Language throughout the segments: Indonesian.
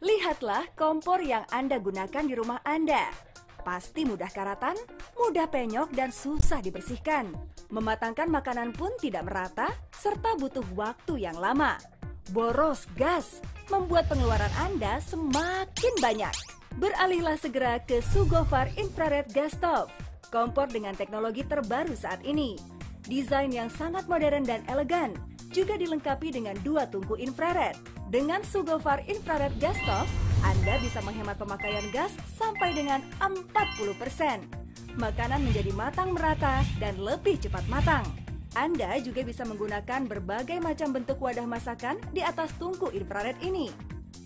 Lihatlah kompor yang Anda gunakan di rumah Anda. Pasti mudah karatan, mudah penyok, dan susah dibersihkan. Mematangkan makanan pun tidak merata, serta butuh waktu yang lama. Boros gas membuat pengeluaran Anda semakin banyak. Beralihlah segera ke Sugofar Infrared Gas Stove, kompor dengan teknologi terbaru saat ini. Desain yang sangat modern dan elegan, juga dilengkapi dengan 2 tungku infrared. Dengan Sugofar Infrared Gas Stove, Anda bisa menghemat pemakaian gas sampai dengan 40%. Makanan menjadi matang merata dan lebih cepat matang. Anda juga bisa menggunakan berbagai macam bentuk wadah masakan di atas tungku infrared ini.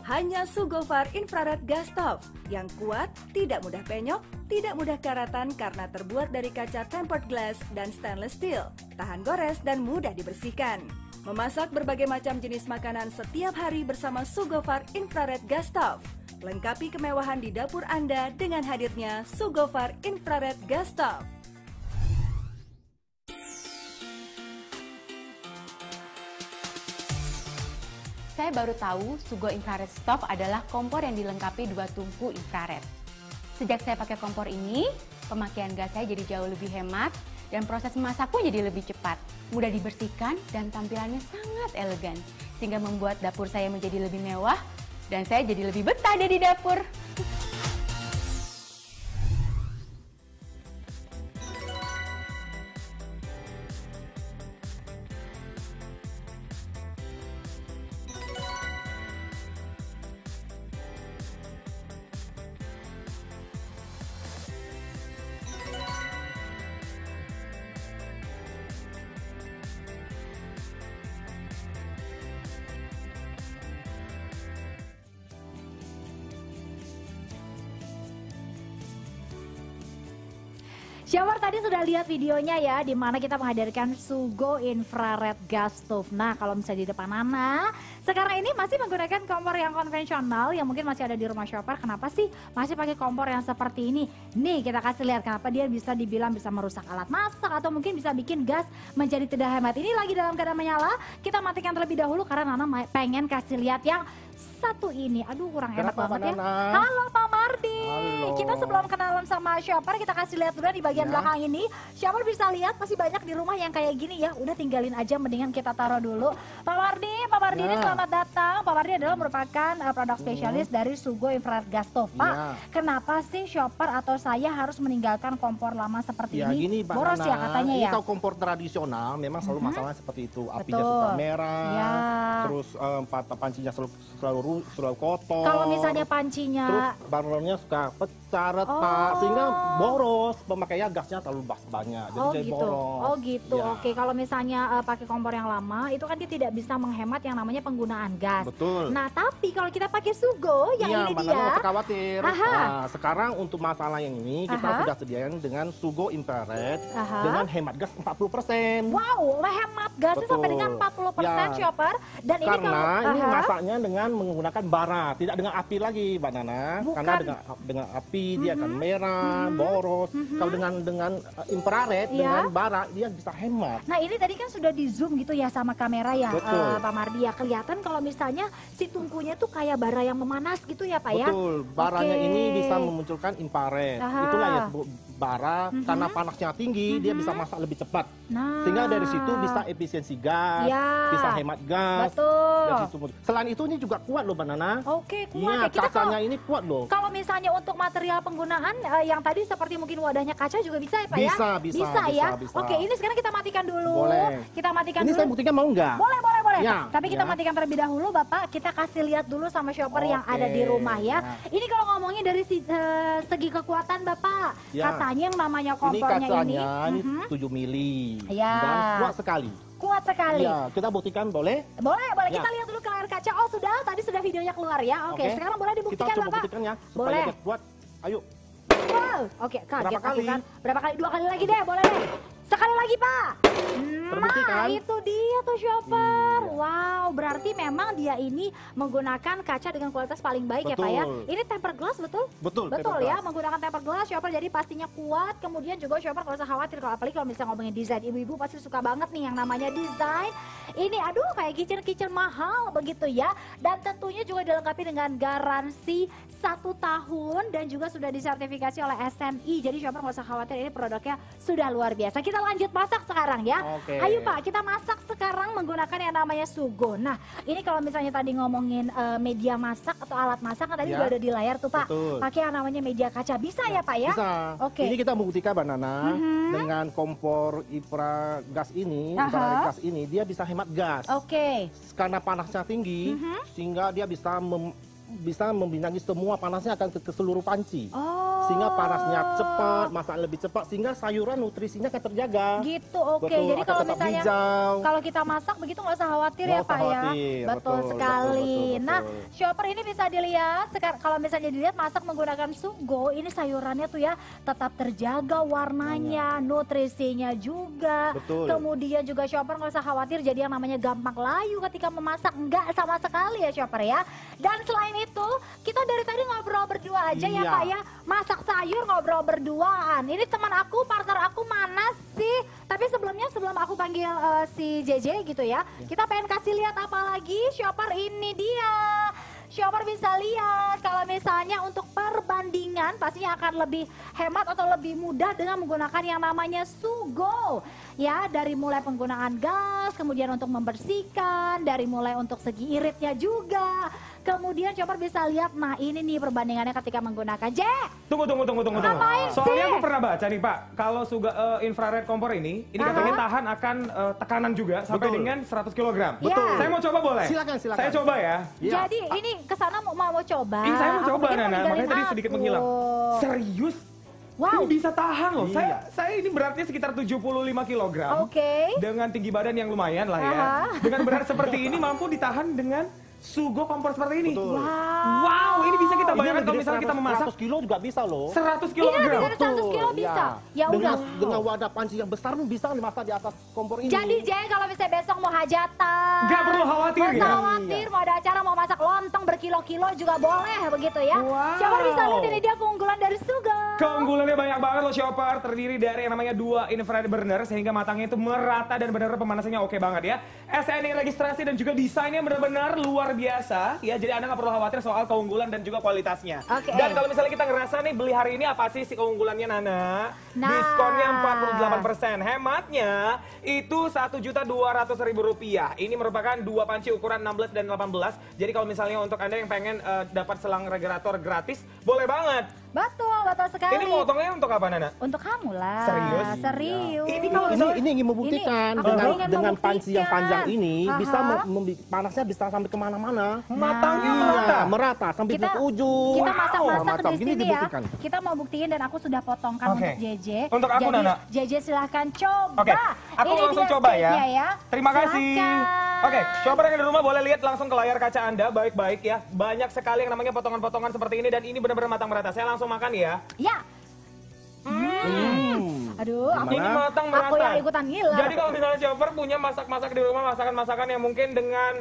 Hanya Sugofar Infrared Gas Stove yang kuat, tidak mudah penyok, tidak mudah karatan karena terbuat dari kaca tempered glass dan stainless steel, tahan gores dan mudah dibersihkan. Memasak berbagai macam jenis makanan setiap hari bersama Sugofar Infrared Gas Stove. Lengkapi kemewahan di dapur Anda dengan hadirnya Sugofar Infrared Gas Stove. Saya baru tahu Sugo Infrared Stove adalah kompor yang dilengkapi 2 tungku infrared. Sejak saya pakai kompor ini, pemakaian gas saya jadi jauh lebih hemat dan proses memasak pun jadi lebih cepat, mudah dibersihkan dan tampilannya sangat elegan, sehingga membuat dapur saya menjadi lebih mewah dan saya jadi lebih betah deh di dapur. Syawar tadi sudah lihat videonya ya, di mana kita menghadirkan Sugo Infrared Gas Stove. Nah, kalau misalnya di depan Nana, sekarang ini masih menggunakan kompor yang konvensional yang mungkin masih ada di rumah Syawar. Kenapa sih masih pakai kompor yang seperti ini? Nih, kita kasih lihat kenapa dia bisa dibilang bisa merusak alat masak atau mungkin bisa bikin gas menjadi tidak hemat. Ini lagi dalam keadaan menyala, kita matikan terlebih dahulu karena Nana pengen kasih lihat yang satu ini. Aduh, kurang enak banget ya. Halo Pak Mardi. Halo. Kita sebelum kenalan sama Syawar, kita kasih lihat dulu di bagian belakang ini. Syawar bisa lihat masih banyak di rumah yang kayak gini ya. Udah tinggalin aja, mendingan kita taruh dulu. Pak Mardi ini selamat datang. Pak Mardi adalah merupakan produk spesialis dari Sugo Infrared Gas Stove. Pak, kenapa sih Syawar atau saya harus meninggalkan kompor lama seperti ini? Gini, Mbak Boros Nana, ya katanya ya. Ini kalau kompor tradisional memang selalu masalahnya seperti itu. Apinya suka merah, terus pancinya selalu kotor. Kalau misalnya pancinya, terus balonnya suka pecah, retak, sehingga boros. Pemakaian gasnya terlalu banyak, jadi jadi boros. Oh gitu, Ya. oke. Kalau misalnya pakai kompor yang lama, itu kan dia tidak bisa menghemat yang namanya penggunaan gas. Betul. Nah, tapi kalau kita pakai Sugo, yang ini Mbak dia. Nana, nggak usah khawatir. Aha. Nah, sekarang untuk masalah yang ini kita Aha. sudah sediakan dengan Sugo Infrared Aha. dengan hemat gas 40%. Wow, hemat gasnya sampai dengan 40% Ya. Syawar. Dan ini Karena kalau ini masaknya dengan menggunakan bara, tidak dengan api lagi, Mbak Nana. Bukan. Karena dengan api dia akan merah, boros. Kalau dengan infrared, dengan bara, dia bisa hemat. Nah, ini tadi kan sudah di zoom gitu ya sama kamera ya, Betul. Pak Mardi ya. Kelihatan kalau misalnya si tungkunya tuh kayak bara yang memanas gitu ya, Pak ya. Betul, baranya Oke. ini bisa memunculkan infrared. Aha. Itulah ya disebut bara, karena panasnya tinggi, dia bisa masak lebih cepat. Nah, Sehingga dari situ bisa efisiensi gas, Ya. bisa hemat gas. Betul. Dari situ. Selain itu ini juga kuat loh, Mbak Nana. Oke, kuat Iya, ya. Kita kacanya ini kuat loh. kalau misalnya untuk material penggunaan yang tadi seperti mungkin wadahnya kaca juga bisa ya Pak ya? Bisa ya. bisa. Oke, ini sekarang kita matikan dulu. Boleh. Kita matikan Ini dulu. saya buktikan mau nggak? Boleh. Ya, Tapi kita ya. matikan terlebih dahulu Bapak. Kita kasih lihat dulu sama shopper yang Oke, ada di rumah ya. ya. Ini kalau ngomongin dari segi kekuatan Bapak. Ya. Katanya yang namanya Ini kompornya kacanya ini Mhm. 7 mili. Ya. Dan kuat sekali. Kuat sekali. Iya, kita buktikan boleh? Boleh. Ya. Kita lihat dulu ke layar kaca. Oh sudah, tadi sudah videonya keluar ya. Oke, sekarang boleh Kita dibuktikan coba Bapak. buktikan ya, supaya Boleh. dia kuat. Ayo. Wow, oke, kaget Berapa aku kali? kan. Berapa kali? 2 kali lagi deh, boleh deh. Sekali lagi, Pak. Terbukti Nah, kan? itu dia tuh shopper. Iya. Wow, berarti memang dia ini menggunakan kaca dengan kualitas paling baik ya Pak ya. Ini tempered glass betul? Betul Ya, menggunakan tempered glass shopper jadi pastinya kuat. Kemudian juga shopper nggak usah khawatir kalau apalagi kalau misalnya ngomongin desain, ibu-ibu pasti suka banget nih yang namanya desain. Ini aduh kayak kitchen mahal begitu ya. Dan tentunya juga dilengkapi dengan garansi 1 tahun dan juga sudah disertifikasi oleh SNI. Jadi shopper nggak usah khawatir, ini produknya sudah luar biasa. Kita lanjut masak sekarang ya. Ayo Pak, kita masak sekarang menggunakan yang namanya Sugo. Nah, ini kalau misalnya tadi ngomongin media masak atau alat masak kan tadi udah ada di layar tuh Pak. Pakai yang namanya media kaca. Bisa ya Pak ya? Bisa. Ini kita membuktikan Mbak Nana dengan kompor infragas ini, infrared gas ini dia bisa hemat gas. Karena panasnya tinggi sehingga dia bisa membinangi semua panasnya akan ke seluruh panci. Sehingga panasnya cepat, masak lebih cepat, sehingga sayuran nutrisinya akan terjaga. Gitu, jadi kalau misalnya kalau kita masak begitu nggak usah khawatir ya Pak ya. Betul sekali. Nah, shopper ini bisa dilihat, kalau misalnya dilihat masak menggunakan Sugo, ini sayurannya tuh ya tetap terjaga warnanya, nutrisinya juga. Kemudian juga shopper nggak usah khawatir jadi yang namanya gampang layu ketika memasak, nggak sama sekali ya shopper ya. Dan selain itu, kita dari tadi ngobrol berdua aja ya Pak ya. Masak sayur ngobrol berduaan. Ini teman aku, partner aku mana sih? Tapi sebelum aku panggil si JJ gitu ya, kita pengen kasih lihat apa lagi? Shopper ini dia. Shopper bisa lihat kalau misalnya untuk perbandingan pastinya akan lebih hemat atau lebih mudah dengan menggunakan yang namanya Sugo. Ya, dari mulai penggunaan gas, kemudian untuk membersihkan, dari mulai untuk segi iritnya juga. Kemudian shopper bisa lihat, nah ini nih perbandingannya ketika menggunakan Tunggu. Soalnya aku pernah baca nih Pak, kalau infrared kompor ini katanya tahan akan tekanan juga sampai dengan 100 kg. Saya mau coba boleh? Silakan. Saya coba ya. Jadi ini kesana mau coba. Saya mau coba Nana, makanya tadi sedikit menghilang. Serius? Ini bisa tahan loh. Saya ini beratnya sekitar 75 kg. Dengan tinggi badan yang lumayan lah ya. Dengan berat seperti ini mampu ditahan dengan Sugo kompor seperti ini. Wow, ini bisa kita bayangkan kalau misalnya kita memasak 100 kilo juga bisa loh. 100 kg. Ini dari 100 kilo bisa. Ya udah. Dengan wadah panci yang besar pun bisa dimasak di atas kompor ini. Jadi kalau misalnya besok mau hajatan, nggak perlu khawatir ya. Nggak khawatir, mau ada acara mau masak lontong berkilo-kilo juga boleh begitu ya. Shopper bisa lihat ini dia keunggulan dari Sugo. Keunggulannya banyak banget loh shopper, terdiri dari yang namanya 2 infrared burner sehingga matangnya itu merata dan benar-benar pemanasannya oke banget ya. SNI registrasi dan juga desainnya benar-benar luar biasa ya, jadi Anda nggak perlu khawatir soal keunggulan dan juga kualitasnya. Dan kalau misalnya kita ngerasa nih beli hari ini apa sih keunggulannya Nana? Diskonnya 48%, hematnya itu Rp1.200.000. Ini merupakan 2 panci ukuran 16 dan 18. Jadi kalau misalnya untuk Anda yang pengen dapat selang regulator gratis, boleh banget. Betul sekali. Ini potongnya untuk apa Nana? Untuk kamu lah. Serius? Ini ingin membuktikan dengan panci yang panjang ini bisa panasnya bisa sampai kemana-mana. Matangnya merata sampai ke ujung. Kita masak-masak di sini ya. Dibuktikan. Kita mau buktiin dan aku sudah potongkan untuk JJ. Untuk aku Nana. JJ silahkan coba. Aku langsung coba ya. Terima kasih. Shopper yang di rumah boleh lihat langsung ke layar kaca Anda baik-baik ya. Banyak sekali yang namanya potongan-potongan seperti ini dan ini benar-benar matang merata. Saya langsung makan ya. Aduh, ini matang merata. Aku yang ikutan gila. Jadi kalau misalnya shopper punya masak-masak di rumah, masakan-masakan yang mungkin dengan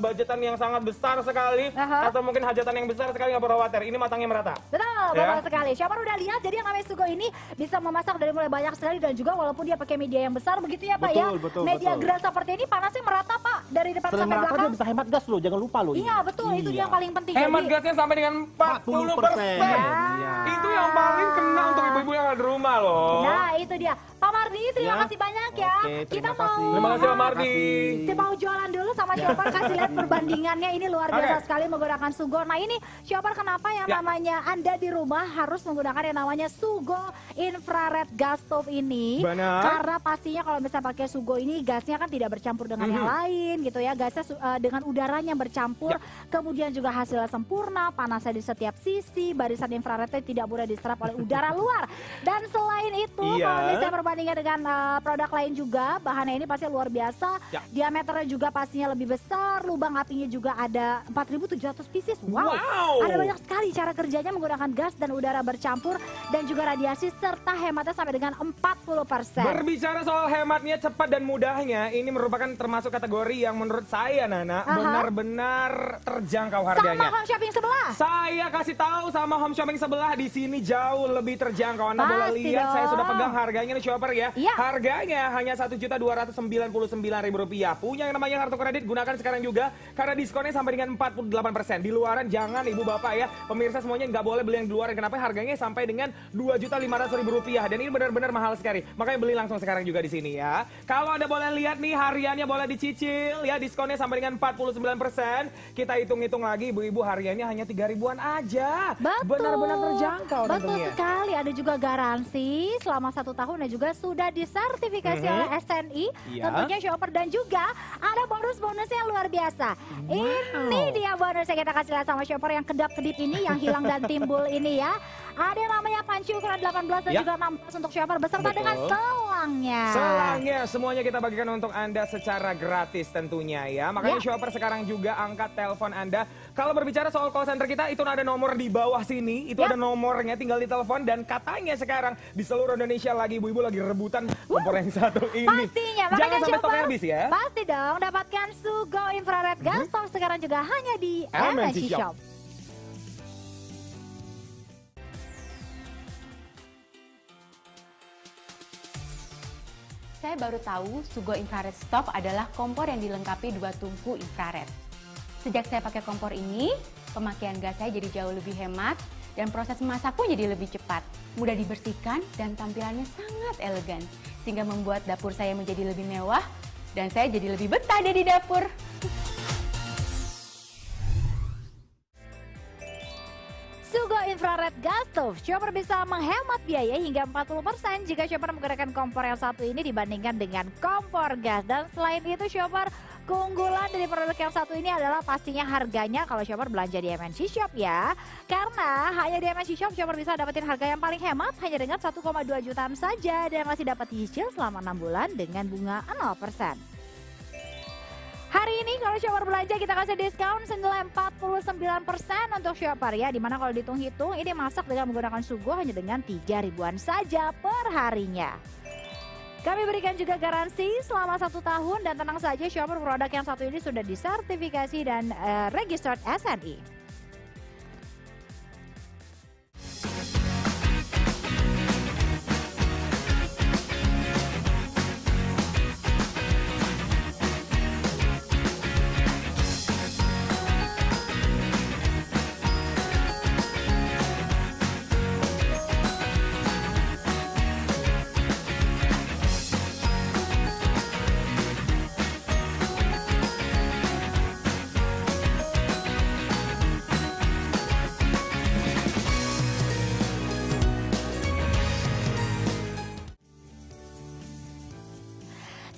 budgetan yang sangat besar sekali atau mungkin hajatan yang besar sekali, nggak perlu khawatir. Ini matangnya merata. Betul sekali. Shopper udah lihat, jadi yang namanya Sugo ini bisa memasak dari mulai banyak sekali dan juga walaupun dia pakai media yang besar begitu ya Pak ya. Media gelas seperti ini panasnya merata Pak dari depan sampai belakang. Dia bisa hemat gas loh, jangan lupa loh. Iya betul, itu dia yang paling penting. Hemat gasnya sampai dengan 40%. Itu yang paling kena untuk ibu-ibu yang ada di rumah loh. Nah itu dia. Pak Mardi, terima kasih banyak ya. Terima kasih Pak Mardi. Kita mau jualan dulu sama shopper, kasih lihat perbandingannya, ini luar biasa sekali menggunakan Sugo. Nah ini shopper kenapa yang namanya Anda di rumah harus menggunakan yang namanya Sugo infrared gas stove ini. Karena pastinya kalau misalnya pakai Sugo ini gasnya kan tidak bercampur dengan yang lain gitu ya. Gasnya dengan udaranya bercampur, kemudian juga hasilnya sempurna, panasnya di setiap sisi, barisan infrarednya tidak mudah diserap oleh udara luar. Dan selain itu kalau misalnya perbandingan dengan produk lain juga, bahannya ini pasti luar biasa, diameternya juga pastinya lebih lebih besar, lubang apinya juga ada 4.700 pieces. Wow. Ada banyak sekali cara kerjanya menggunakan gas dan udara bercampur dan juga radiasi serta hematnya sampai dengan 40%. Berbicara soal hematnya, cepat dan mudahnya, ini merupakan termasuk kategori yang menurut saya Nana benar-benar terjangkau harganya. Sama home shopping sebelah. Saya kasih tahu sama home shopping sebelah di sini jauh lebih terjangkau. Anda boleh lihat, saya sudah pegang harganya nih shopper ya. Harganya hanya Rp1.299.000. Punya yang namanya kartu kredit, gunakan sekarang juga karena diskonnya sampai dengan 48%. Di luaran jangan ibu bapak ya, pemirsa semuanya nggak boleh beli yang di luaran. Kenapa? Harganya sampai dengan Rp2.500.000 dan ini benar-benar mahal sekali. Makanya beli langsung sekarang juga di sini ya. Kalau Anda boleh lihat nih hariannya boleh dicicil ya, diskonnya sampai dengan 49%. Kita hitung-hitung lagi ibu-ibu, hariannya hanya 3.000-an aja. Benar-benar terjangkau. Betul sekali, ada juga garansi selama 1 tahun dan juga sudah disertifikasi oleh SNI. Tentunya shopper dan juga ada bonus-bonusnya yang luar biasa. Ini dia bonusnya kita kasih lihat sama shopper yang kedap-kedip ini, yang hilang dan timbul ini ya. Ada yang namanya panci ukuran 18 dan juga 16 untuk shopper beserta dengan selangnya. Selangnya semuanya kita bagikan untuk Anda secara gratis tentunya ya. Makanya shopper sekarang juga angkat telepon Anda. Kalau berbicara soal call center kita, itu ada nomor di bawah sini. Itu ada nomornya, tinggal ditelepon. Dan katanya sekarang di seluruh Indonesia lagi ibu-ibu lagi rebutan kompor yang satu ini. Pastinya, jangan sampai stoknya habis ya. Pasti dong, dapatkan Sugo Infrared Gas Stove sekarang juga hanya di MNC Shop. Saya baru tahu Sugo Infrared Stove adalah kompor yang dilengkapi 2 tungku infrared. Sejak saya pakai kompor ini, pemakaian gas saya jadi jauh lebih hemat dan proses memasak pun jadi lebih cepat. Mudah dibersihkan dan tampilannya sangat elegan, sehingga membuat dapur saya menjadi lebih mewah dan saya jadi lebih betah di dapur. Sugo Infrared Gas Stove, shopper bisa menghemat biaya hingga 40% jika shopper menggunakan kompor yang satu ini dibandingkan dengan kompor gas. Dan selain itu shopper, keunggulan dari produk yang satu ini adalah pastinya harganya kalau shopper belanja di MNC Shop ya. Karena hanya di MNC Shop shopper bisa dapetin harga yang paling hemat hanya dengan 1,2 jutaan saja dan masih dapat cicil selama 6 bulan dengan bunga 0%. Hari ini kalau shopper belanja kita kasih diskon senilai 49% untuk shopper ya. Dimana kalau dihitung-hitung ini masak dengan menggunakan Sugo hanya dengan 3.000-an saja per harinya. Kami berikan juga garansi selama 1 tahun dan tenang saja shopper, produk yang satu ini sudah disertifikasi dan registered SNI.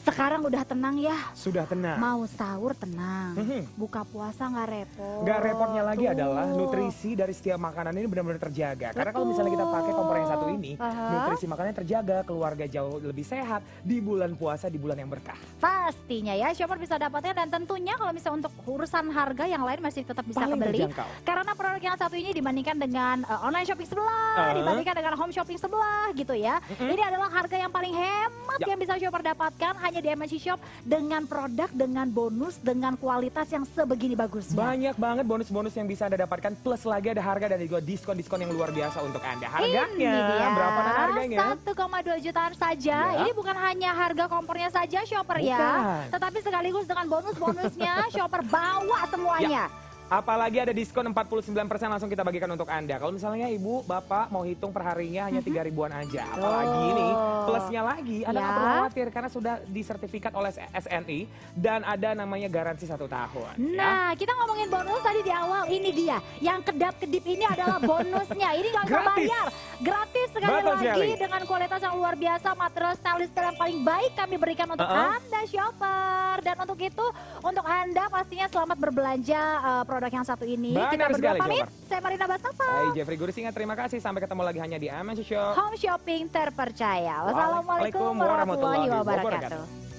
Sekarang udah tenang ya. Sudah tenang. Mau sahur tenang. Buka puasa nggak repot. Nggak repotnya lagi adalah nutrisi dari setiap makanan ini benar-benar terjaga. Karena kalau misalnya kita pakai kompor yang satu ini, nutrisi makanannya terjaga, keluarga jauh lebih sehat di bulan puasa, di bulan yang berkah. Pastinya ya, shopper bisa dapatnya dan tentunya kalau misalnya untuk urusan harga yang lain masih tetap bisa kebeli. Karena produk yang satu ini dibandingkan dengan online shopping sebelah, dibandingkan dengan home shopping sebelah gitu ya. Ini adalah harga yang paling hemat yang bisa shopper dapatkan hanya di MNC Shop dengan produk, dengan bonus, dengan kualitas yang sebegini bagusnya. Banyak banget bonus-bonus yang bisa Anda dapatkan, plus lagi ada harga dan juga diskon-diskon yang luar biasa untuk Anda. Harganya berapa harganya? 1,2 jutaan saja. Ini bukan hanya harga kompornya saja shopper ya, tetapi sekaligus dengan bonus-bonusnya shopper bawa semuanya. Apalagi ada diskon 49% langsung kita bagikan untuk Anda. Kalau misalnya ibu, bapak mau hitung perharinya hanya 3.000-an aja. Apalagi ini plusnya lagi, Anda nggak perlu khawatir karena sudah disertifikat oleh SNI dan ada namanya garansi 1 tahun. Nah, kita ngomongin bonus tadi di awal, ini dia. Yang kedap-kedip ini adalah bonusnya. Ini nggak usah bayar. Gratis sekali lagi dengan kualitas yang luar biasa, material stainless steel yang paling baik kami berikan untuk Anda shopper. Dan untuk itu, untuk Anda pastinya selamat berbelanja produk yang satu ini. Kita berdua pamit. Saya Marina Bastafa. Saya Jeffrey Gurisinga. Terima kasih. Sampai ketemu lagi hanya di MNC Shop. Home shopping terpercaya. Wassalamualaikum warahmatullahi wabarakatuh.